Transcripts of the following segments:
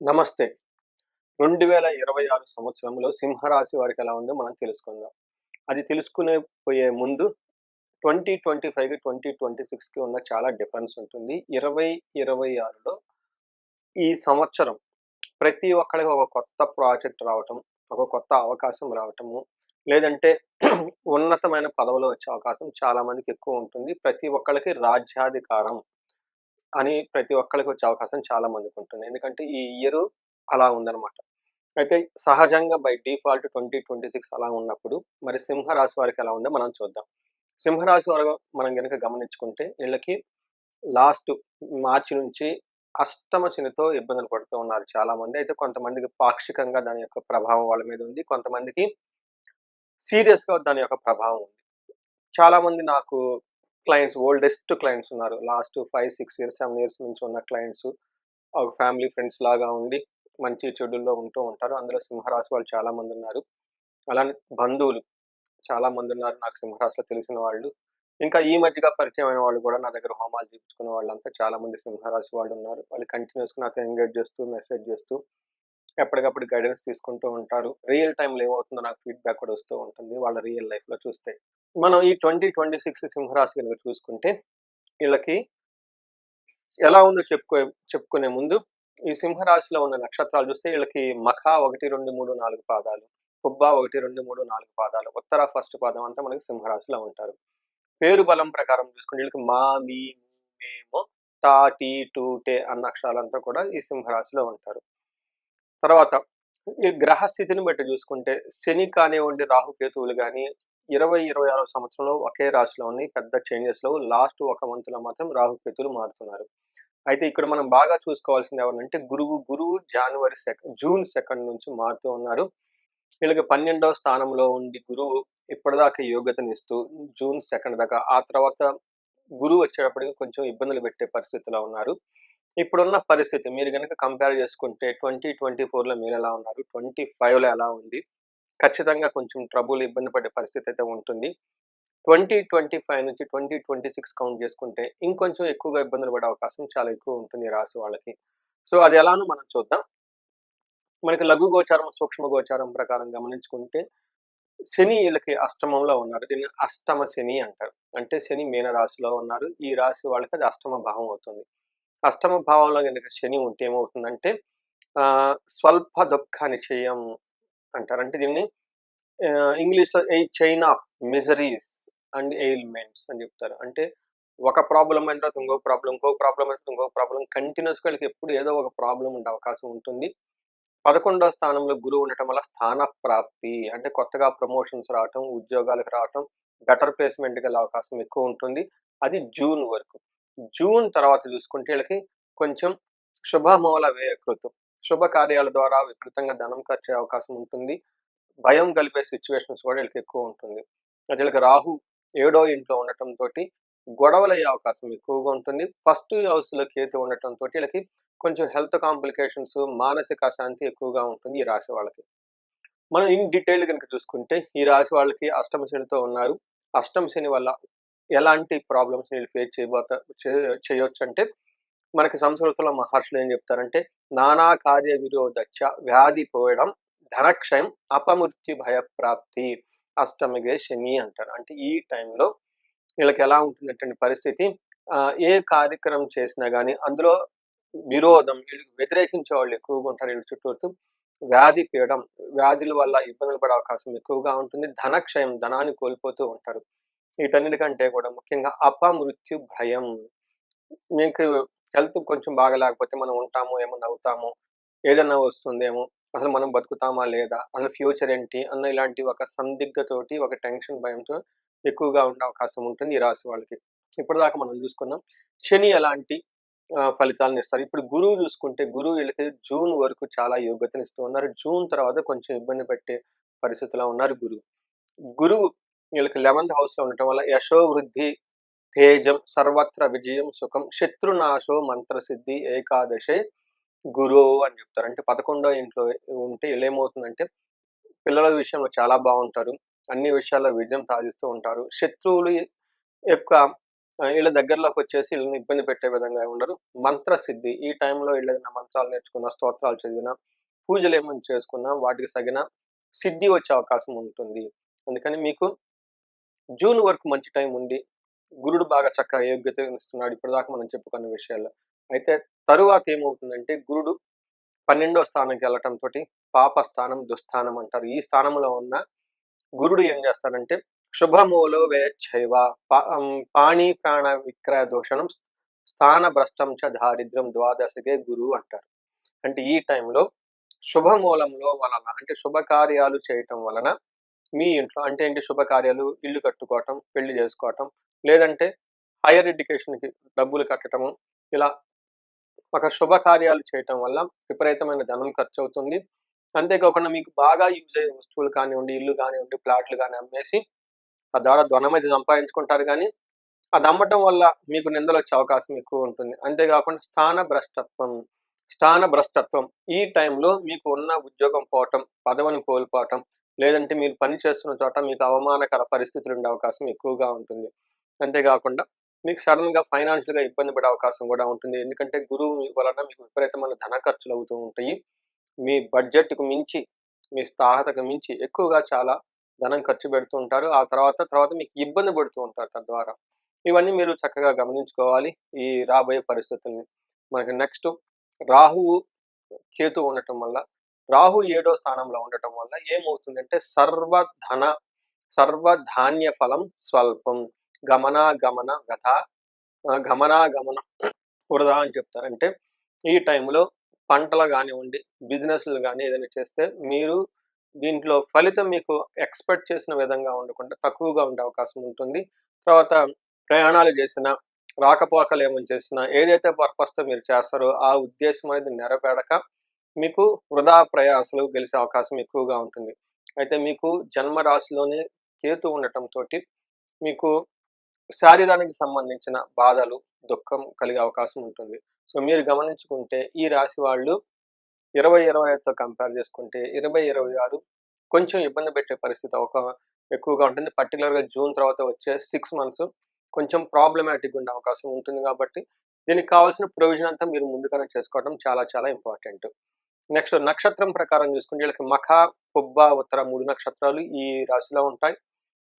నమస్తే. 2026 సంవత్సరంలో సింహరాశి వారికి ఎలా ఉందో మనం తెలుసుకుందాం. అది తెలుసుకునే పోయే ముందు 2025కి, 2026కి ఉన్న చాలా డిఫరెన్స్ ఉంటుంది. 2026లో ఈ సంవత్సరం ప్రతి ఒక్కళ్ళకి ఒక కొత్త ప్రాజెక్ట్ రావటం, ఒక కొత్త అవకాశం రావటము, లేదంటే ఉన్నతమైన పదవిలో వచ్చే అవకాశం చాలా మందికి ఎక్కువ ఉంటుంది. ప్రతి ఒక్కళ్ళకి రాజ్యాధికారం అని ప్రతి ఒక్కళ్ళకి వచ్చే అవకాశం చాలా మందికుంటుంది. ఎందుకంటే ఈ ఇయరు అలా ఉందనమాట. అయితే సహజంగా బై డిఫాల్ట్ 2026 అలా ఉన్నప్పుడు మరి సింహరాశి వారికి ఎలా ఉందో మనం చూద్దాం. సింహరాశి వారు మనం గనక గమనించుకుంటే వీళ్ళకి లాస్ట్ మార్చి నుంచి అష్టమ శనితో ఇబ్బందులు పడుతూ ఉన్నారు చాలామంది. అయితే కొంతమందికి పాక్షికంగా దాని యొక్క ప్రభావం వాళ్ళ మీద ఉంది. కొంతమందికి సీరియస్‌గా దాని యొక్క ప్రభావం ఉంది. చాలామంది నాకు క్లయింట్స్ ఓల్డెస్ట్ క్లయింట్స్ ఉన్నారు. లాస్ట్ 5, 6 ఇయర్స్, 7 ఇయర్స్ నుంచి ఉన్న క్లయింట్స్ ఒక ఫ్యామిలీ ఫ్రెండ్స్ లాగా ఉండి మంచి చెడుల్లో ఉంటూ ఉంటారు. అందులో సింహరాశి వాళ్ళు చాలామందున్నారు. అలానే బంధువులు చాలామందున్నారు నాకు సింహరాశిలో తెలిసిన వాళ్ళు. ఇంకా ఈ మధ్యగా పరిచయమైన వాళ్ళు కూడా నా దగ్గర హోమాలు చేపించుకున్న వాళ్ళంతా చాలామంది సింహరాశి వాళ్ళున్నారు. వాళ్ళు కంటిన్యూయస్‌గా నాతో ఎంగేజ్ చేస్తూ, మెసేజ్ చేస్తూ ఎప్పటికప్పుడు గైడెన్స్ తీసుకుంటూ ఉంటారు. రియల్ టైమ్‌లో ఏమవుతుందో నాకు ఫీడ్‌బ్యాక్ కూడా వస్తూ ఉంటుంది వాళ్ళ రియల్ లైఫ్‌లో చూస్తే. మనం ఈ 2026 సింహరాశి గనుక చూసుకుంటే ఈళ్ళకి ఎలా ఉందో చెప్పుకునే ముందు ఈ సింహరాశిలో ఉన్న నక్షత్రాలు చూస్తే వీళ్ళకి మఖ 1, 2, 3, 4 పాదాలు, పుబ్బ 1, 2, 3, 4 పాదాలు, ఉత్తర ఫస్ట్ పాదం అంతా మనకి సింహరాశిలో ఉంటారు. పేరు బలం ప్రకారం చూసుకుంటే వీళ్ళకి మా, మీ, మేము, తా, టీ, టు, టే అన్న అక్షరాలంతా కూడా ఈ సింహరాశిలో ఉంటారు. తర్వాత ఈ గ్రహ స్థితిని బట్టి చూసుకుంటే శని కానివ్వండి, రాహుకేతువులు గాని 2026 సంవత్సరంలో ఒకే రాశిలో ఉన్నాయి. పెద్ద చేంజెస్ లేవు. లాస్ట్ ఒక మంత్‌లో మాత్రం రాహుకేతువులు మారుతున్నారు. అయితే ఇక్కడ మనం బాగా చూసుకోవాల్సింది ఎవరంటే గురువు జూన్ 2 నుంచి మారుతూ ఉన్నారు. వీళ్ళకి 12వ స్థానంలో ఉండి గురువు ఇప్పటిదాకా యోగ్యతనిస్తూ జూన్ 2 దాకా, ఆ తర్వాత గురువు వచ్చేటప్పటికి కొంచెం ఇబ్బందులు పెట్టే పరిస్థితిలో ఉన్నారు. ఇప్పుడున్న పరిస్థితి మీరు గనక కంపేర్ చేసుకుంటే 2024లో మీరెలా ఉన్నారు? 25లో ఎలా ఉంది? ఖచ్చితంగా కొంచెం ఇబ్బంది పడే పరిస్థితి అయితే ఉంటుంది. 2025 నుంచి 2026 కౌంట్ చేసుకుంటే ఇంకొంచెం ఎక్కువగా ఇబ్బందులు పడే అవకాశం చాలా ఎక్కువ ఉంటుంది ఈ రాశి వాళ్ళకి. సో అది ఎలానో మనం చూద్దాం. మనకి లఘు గోచారం, సూక్ష్మ గోచారం ప్రకారం గమనించుకుంటే శని ఈళ్ళకి అష్టమంలో ఉన్నారు. దీన్ని అష్టమ శని అంటారు. అంటే శని మీన రాశిలో ఉన్నారు. ఈ రాశి వాళ్ళకి అది అష్టమ భావం అవుతుంది. అష్టమ భావంలో గనక శని ఉంటే ఏమవుతుందంటే స్వల్ప దుఃఖ నిచయం అంటారు. అంటే దీన్ని ఇంగ్లీష్‌లో a chain of miseries and ailments అని చెప్తారు. అంటే ఒక ప్రాబ్లమ్ అయిన తర్వాత ఇంకో ప్రాబ్లమ్, ఇంకో ప్రాబ్లమ్ అయిన తర్వాత ఇంకో ప్రాబ్లమ్, కంటిన్యూయస్‌గా వీళ్ళకి ఎప్పుడు ఏదో ఒక ప్రాబ్లమ్ ఉండే అవకాశం ఉంటుంది. 11వ స్థానంలో గురువు ఉండటం వల్ల స్థాన ప్రాప్తి అంటే కొత్తగా ప్రమోషన్స్ రావటం, ఉద్యోగాలకు రావటం, బెటర్ ప్లేస్‌మెంట్‌కెళ్ళే అవకాశం ఎక్కువ ఉంటుంది. అది జూన్ వరకు. జూన్ తర్వాత చూసుకుంటే వీళ్ళకి కొంచెం శుభమూల వ్యయకృతం. శుభకార్యాల ద్వారా విపరీతంగా ధనం ఖర్చయ్యే అవకాశం ఉంటుంది. భయం కలిపే సిట్యుయేషన్స్ కూడా వీళ్ళకి ఎక్కువ ఉంటుంది. అది వీళ్ళకి రాహు 7వ ఇంట్లో ఉండటంతోటి గొడవలయ్యే అవకాశం ఎక్కువగా ఉంటుంది. ఫస్ట్ హౌస్‌లో కేతు ఉండటంతోటి వీళ్ళకి కొంచెం హెల్త్ కాంప్లికేషన్స్, మానసిక అశాంతి ఎక్కువగా ఉంటుంది ఈ రాశి వాళ్ళకి. మనం ఇన్ డీటెయిల్ గనుక చూసుకుంటే ఈ రాశి వాళ్ళకి అష్టమ శనితో ఉన్నారు. అష్టమ శని వల్ల ఎలాంటి ప్రాబ్లమ్స్ వీళ్ళు ఫేస్ చేయొచ్చంటే మనకి సంస్కృతంలో మహర్షులు ఏం చెప్తారంటే నానా కార్య విరోధచ్చ వ్యాధి పోయడం, ధనక్షయం, అపమృత్యు భయప్రాప్తి, అష్టమిగే శని అంటారు. అంటే ఈ టైంలో వీళ్ళకి ఎలా ఉంటుందంటే పరిస్థితి ఏ కార్యక్రమం చేసినా గానీ అందులో విరోధం, వీళ్ళకి వ్యతిరేకించే వాళ్ళు ఎక్కువగా ఉంటారు వీళ్ళ చుట్టూతు. వ్యాధి పీడం, వ్యాధుల వల్ల ఇబ్బందులు పడే అవకాశం ఎక్కువగా ఉంటుంది. ధనక్షయం, ధనాన్ని కోల్పోతూ ఉంటారు. వీటన్నిటికంటే కూడా ముఖ్యంగా అపమృత్యు భయం. మీకు హెల్త్ కొంచెం బాగా లేకపోతే మనం ఉంటామో, ఏమన్నా అవుతామో, ఏదన్నా వస్తుందేమో, అసలు మనం బతుకుతామా లేదా, అసలు ఫ్యూచర్ ఏంటి అన్న ఇలాంటి ఒక సందిగ్ధతోటి, ఒక టెన్షన్ భయంతో ఎక్కువగా ఉండే అవకాశం ఉంటుంది ఈ రాశి వాళ్ళకి. ఇప్పటిదాకా మనం చూసుకున్నాం. శని ఎలాంటి ఫలితాలను ఇస్తారు. ఇప్పుడు గురువు చూసుకుంటే గురువు వీళ్ళకి జూన్ వరకు చాలా యోగ్యతనిస్తూ ఉన్నారు. జూన్ తర్వాత కొంచెం ఇబ్బంది పెట్టే పరిస్థితిలో ఉన్నారు గురువు. గురువు వీళ్ళకి 11th హౌస్‌లో ఉండటం వల్ల యశో వృద్ధి, తేజం, సర్వత్ర విజయం, సుఖం, శత్రునాశో మంత్రసిద్ధి, ఏకాదశే గురువు అని చెప్తారు. అంటే 11వ ఇంట్లో ఉంటే ఈళ్ళేమవుతుందంటే పిల్లల విషయంలో చాలా బావుంటారు. అన్ని విషయాల్లో విజయం సాధిస్తూ ఉంటారు. శత్రువులు యొక్క ఈళ్ళ దగ్గరలోకొచ్చేసి ఈళ్ళని ఇబ్బంది పెట్టే విధంగా ఉండరు. మంత్రసిద్ధి ఈ టైంలో ఈళ్ళేదైనా మంత్రాలు నేర్చుకున్నా, స్తోత్రాలు చదివినా, పూజలేమన్నా చేసుకున్నా వాటికి తగిన సిద్ధి వచ్చే అవకాశం ఉంటుంది. అందుకని మీకు జూన్ వరకు మంచి టైం ఉంది. గురుడు బాగా చక్కగా యోగ్యతనిస్తున్నాడు ఇప్పటిదాకా మనం చెప్పుకున్న విషయాల్లో. అయితే తరువాత ఏమవుతుందంటే గురుడు 12వ స్థానంకెళ్ళటంతోటి పాపస్థానం, దుస్థానం అంటారు. ఈ స్థానంలో ఉన్న గురుడు ఏం చేస్తాడంటే శుభమూలో వేచ్చైవ పాణి ప్రాణ విక్రయ దూషణం స్థాన భ్రష్టం చ దారిద్ర్యం ద్వాదశకే గురువు అంటారు. అంటే ఈ టైంలో శుభమూలంలో వలన అంటే శుభకార్యాలు చేయటం వలన మీ ఇంట్లో అంటే ఏంటి శుభకార్యాలు ఇల్లు కట్టుకోవటం, పెళ్లి చేసుకోవటం, లేదంటే హైయర్ ఎడ్యుకేషన్‌కి డబ్బులు కట్టటము, ఇలా ఒక శుభకార్యాలు చేయటం వల్ల విపరీతమైన ధనం ఖర్చవుతుంది. అంతేకాకుండా మీకు బాగా యూజ్ అయ్యే వస్తువులు కానివ్వండి, ఇల్లు కానివ్వండి, ప్లాట్లు గాని అమ్మేసి తద్వారా ధనమైతే సంపాదించుకుంటారు గానీ, అది అమ్మటం వల్ల మీకు నిందలొచ్చే అవకాశం ఎక్కువుంటుంది. అంతేకాకుండా స్థాన భ్రష్టత్వం ఈ టైంలో మీకు ఉన్న ఉద్యోగం పోవటం, పదవిని కోల్పోవటం, లేదంటే మీరు పని చేస్తున్న చోట మీకు అవమానకర పరిస్థితులుండే అవకాశం ఎక్కువగా ఉంటుంది. అంతేగాకుండా మీకు సడెన్‌గా ఫైనాన్షియల్‌గా ఇబ్బంది పడే అవకాశం గూడా ఉంటుంది. ఎందుకంటే గురువు వలన మీకు విపరీతమైన ధన ఖర్చులవుతూ ఉంటాయి. మీ బడ్జెట్‌కు మించి, మీ స్థాహతకు మించి ఎక్కువగా చాలా ధనం ఖర్చు పెడుతూ ఉంటారు. ఆ తర్వాత మీకు ఇబ్బంది పడుతూ ఉంటారు తద్వారా. ఇవన్నీ మీరు చక్కగా గమనించుకోవాలి ఈ రాబోయే పరిస్థితుల్ని. మనకి నెక్స్ట్ రాహువు, కేతువు ఉండటం వల్ల రాహు 7వ స్థానంలో ఉండటం వల్ల ఏమవుతుందంటే సర్వధాన్య ఫలం స్వల్పం గమనాగమన గమనాగమనం వృధా అని చెప్తారు. అంటే ఈ టైంలో పంటలు గానివ్వండి, బిజినెస్‌లు గాని ఏదైనా చేస్తే మీరు దీంట్లో ఫలితం మీకు ఎక్స్‌పెక్ట్ చేసిన విధంగా ఉండకుండా తక్కువగా ఉండే అవకాశం ఉంటుంది. తర్వాత ప్రయాణాలు చేసినా, రాకపోకలేమన్నా చేసినా ఏదైతే పర్పస్‌తో మీరు చేస్తారో ఆ ఉద్దేశ్యం అనేది నెరవేరక మీకు వృధా ప్రయాసలు గెలిసే అవకాశం ఎక్కువగా ఉంటుంది. అయితే మీకు జన్మ రాశిలోనే కేతు ఉండటంతోటి మీకు శారీరానికి సంబంధించిన బాధలు, దుఃఖం కలిగే అవకాశం ఉంటుంది. సో, మీరు గమనించుకుంటే ఈ రాశి వాళ్ళు 20, 25తో కంపేర్ చేసుకుంటే 20, 26 కొంచెం ఇబ్బంది పెట్టే పరిస్థితి ఎక్కువగా ఉంటుంది. పర్టిక్యులర్‌గా జూన్ తర్వాత వచ్చే 6 మంత్స్ కొంచెం ప్రాబ్లమాటిక్‌గా ఉండే అవకాశం ఉంటుంది కాబట్టి, దీనికి కావాల్సిన ప్రొవిజన్ అంతా మీరు ముందుగానే చేసుకోవడం చాలా చాలా ఇంపార్టెంట్. నెక్స్ట్ నక్షత్రం ప్రకారం చూసుకుంటే వీళ్ళకి మఖ, పుబ్బ, ఉత్తర 3 నక్షత్రాలు ఈ రాశిలో ఉంటాయి.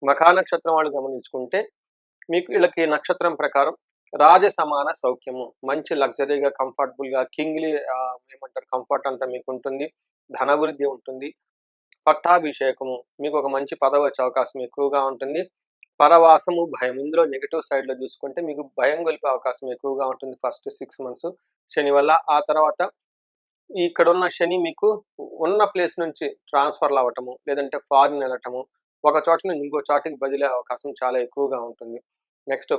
మఖా నక్షత్రం వాళ్ళు గమనించుకుంటే మీకు వీళ్ళకి నక్షత్రం ప్రకారం రాజసమాన సౌఖ్యము. మంచి లగ్జరీగా, కంఫర్టబుల్‌గా ఏమంటారు కంఫర్ట్ అంతా మీకుంటుంది. ధనవృద్ధి ఉంటుంది. పట్టాభిషేకము. మీకొక మంచి పదవొచ్చే అవకాశం ఎక్కువగా ఉంటుంది. పరవాసము, భయం. ఇందులో నెగెటివ్ సైడ్‌లో చూసుకుంటే మీకు భయం గొలిపే అవకాశం ఎక్కువగా ఉంటుంది ఫస్ట్ 6 మంత్స్ శని వల్ల. ఆ తర్వాత ఇక్కడున్న శని మీకు ఉన్న ప్లేస్ నుంచి ట్రాన్స్‌ఫర్‌లవ్వటము, లేదంటే ఫారిన్ ఎళ్ళటము, ఒక చోట నుంచి ఇంకో చోటికి బదిలీ అవకాశం చాలా ఎక్కువగా ఉంటుంది. నెక్స్ట్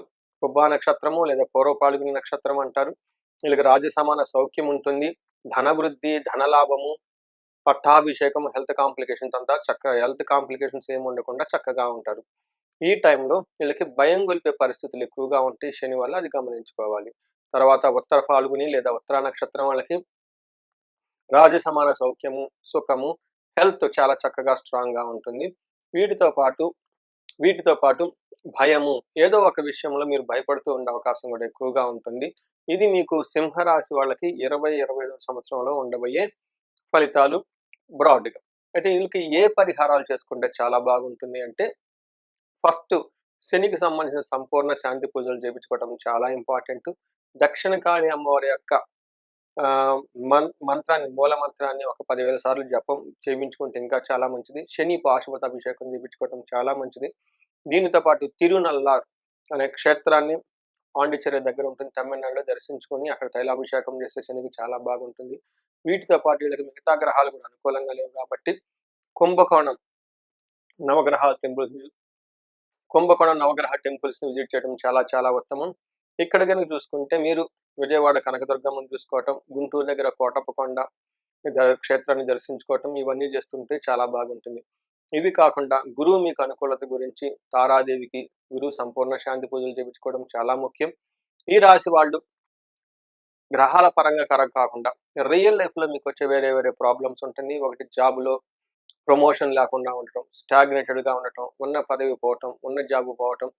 పుబ్బా నక్షత్రము లేదా పూర్వ పాల్గుని నక్షత్రం అంటారు. వీళ్ళకి రాజ్యసమాన సౌఖ్యం ఉంటుంది. ధనవృద్ధి, ధనలాభము, పట్టాభిషేకం, హెల్త్ కాంప్లికేషన్స్ అంతా చక్కగా హెల్త్ కాంప్లికేషన్స్ ఏమి ఉండకుండా చక్కగా ఉంటారు. ఈ టైంలో వీళ్ళకి భయం గొలిపే పరిస్థితులు ఎక్కువగా ఉంటాయి శని వల్ల అది గమనించుకోవాలి. తర్వాత ఉత్తర ఫాల్గుని లేదా ఉత్తర నక్షత్రం వాళ్ళకి రాజసమాన సౌఖ్యము, సుఖము, హెల్త్ చాలా చక్కగా స్ట్రాంగ్‌గా ఉంటుంది. వీటితో పాటు వీటితో పాటు భయము, ఏదో ఒక విషయంలో మీరు భయపడుతూ ఉండే అవకాశం కూడా ఎక్కువగా ఉంటుంది. ఇది మీకు సింహరాశి వాళ్ళకి 20, 25 సంవత్సరంలో ఉండబోయే ఫలితాలు బ్రాడ్‌గా. అయితే వీళ్ళకి ఏ పరిహారాలు చేసుకుంటే చాలా బాగుంటుంది అంటే, ఫస్ట్ శనికి సంబంధించిన సంపూర్ణ శాంతి పూజలు చేపించుకోవడం చాలా ఇంపార్టెంట్. దక్షిణ కాళి అమ్మవారి యొక్క ఆహ్, మూల మంత్రాన్ని ఒక 10,000 సార్లు జపం చేపించుకుంటే ఇంకా చాలా మంచిది. శని పాశుపతాభిషేకం చేపించుకోవడం చాలా మంచిది. దీనితో పాటు తిరునల్లార్ అనే క్షేత్రాన్ని పాండిచ్చేరి దగ్గర ఉంటుంది. తమిళనాడులో దర్శించుకొని అక్కడ తైలాభిషేకం చేస్తే శనికి చాలా బాగుంటుంది. వీటితో పాటు వీళ్ళకి మిగతా గ్రహాలు కూడా అనుకూలంగా లేవు కాబట్టి కుంభకోణం నవగ్రహాల టెంపుల్స్ కుంభకోణం నవగ్రహ టెంపుల్స్‌ని విజిట్ చేయడం చాలా చాలా ఉత్తమం. ఇక్కడ గనుక చూసుకుంటే మీరు విజయవాడ కనకదుర్గమ్మని చూసుకోవటం, గుంటూరు దగ్గర కోటప్పకొండ క్షేత్రాన్ని దర్శించుకోవటం ఇవన్నీ చేస్తుంటే చాలా బాగుంటుంది. ఇవి కాకుండా గురువు మీకు అనుకూలత గురించి తారాదేవికి గురువు సంపూర్ణ శాంతి పూజలు చేపించుకోవడం చాలా ముఖ్యం. ఈ రాశి వాళ్ళు గ్రహాల పరంగా కాకుండా రియల్ లైఫ్‌లో మీకొచ్చే వేరే వేరే ప్రాబ్లమ్స్ ఉంటుంది. ఒకటి జాబ్‌లో ప్రమోషన్ లేకుండా ఉండటం, స్టాగ్నేటెడ్‌గా ఉండటం, ఉన్న పదవి పోవటం, ఉన్న జాబ్ పోవటం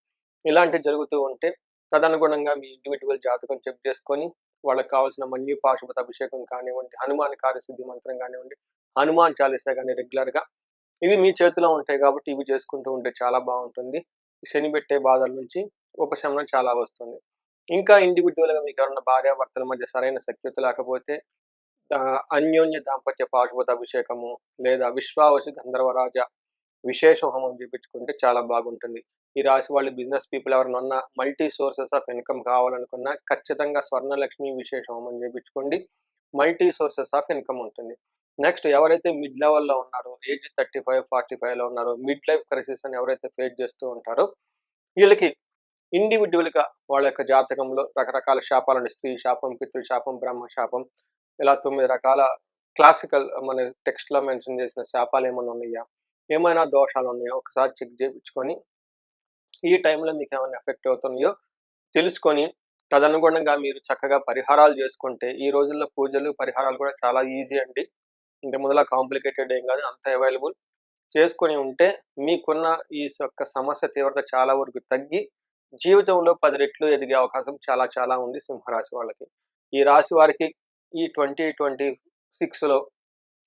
ఇలాంటివి జరుగుతూ ఉంటే తదనుగుణంగా మీ ఇండివిడ్యువల్ జాతకం చెక్ చేసుకొని, వాళ్ళకి కావాల్సిన మన్యు పాశుపత అభిషేకం కానివ్వండి, హనుమాన్ కార్యసిద్ధి మంత్రం గానివ్వండి, హనుమాన్ చాలీసా గాని రెగ్యులర్‌గా ఇవి మీ చేతిలో ఉంటాయి కాబట్టి ఇవి చేసుకుంటూ ఉంటే చాలా బావుంటుంది. శని పెట్టే బాధల నుంచి ఉపశమనం చాలా వస్తుంది. ఇంకా ఇండివిడ్యువల్‌గా మీకెవరన్నా భార్యాభర్తల మధ్య సరైన సఖ్యత లేకపోతే అన్యోన్య దాంపత్య పాశుపత అభిషేకము లేదా విశ్వావసు గంధర్వరాజ విశేష హోమం చేపించుకుంటే చాలా బాగుంటుంది. ఈ రాశి వాళ్ళు బిజినెస్ పీపుల్ ఎవరైనా ఉన్నా మల్టీ సోర్సెస్ ఆఫ్ ఇన్‌కమ్ కావాలనుకున్నా ఖచ్చితంగా స్వర్ణలక్ష్మి విశేష హోమం చేపించుకోండి. మల్టీ సోర్సెస్ ఆఫ్ ఇన్‌కమ్ ఉంటుంది. నెక్స్ట్ ఎవరైతే మిడ్ లెవెల్‌లో ఉన్నారో ఏజ్ 35, 45లో ఉన్నారో మిడ్ లైఫ్ క్రైసిస్ అని ఎవరైతే ఫేస్ చేస్తూ ఉంటారో వీళ్ళకి ఇండివిడ్యువల్‌గా వాళ్ళ యొక్క జాతకంలో రకరకాల శాపాలుంటాయి. స్త్రీ శాపం, పితృ శాపం, బ్రహ్మ శాపం ఇలా 9 రకాల క్లాసికల్ మన టెక్స్ట్‌లో మెన్షన్ చేసిన శాపాలేమన్నా ఉన్నాయా? ఏమైనా దోషాలున్నాయా? ఒకసారి చెక్ చేపించుకొని ఈ టైంలో మీకేమైనా ఎఫెక్ట్ అవుతున్నాయో తెలుసుకొని, తదనుగుణంగా మీరు చక్కగా పరిహారాలు చేసుకుంటే, ఈ రోజుల్లో పూజలు, పరిహారాలు కూడా చాలా ఈజీ అండి. ఇంతకుముందులా కాంప్లికేటెడ్ ఏం కాదు. అంతా అవైలబుల్. చేసుకొని ఉంటే మీకున్న ఈ యొక్క సమస్య తీవ్రత చాలా వరకు తగ్గి, జీవితంలో 10 రెట్లు ఎదిగే అవకాశం చాలా చాలా ఉంది సింహరాశి వాళ్ళకి. ఈ రాశి వారికి ఈ 2026లో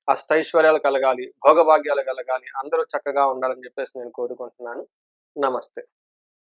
అష్టైశ్వర్యాలు కలగాలి, భోగభాగ్యాలు కలగాలి, అందరూ చక్కగా ఉండాలని చెప్పేసి నేను కోరుకుంటున్నాను. నమస్తే.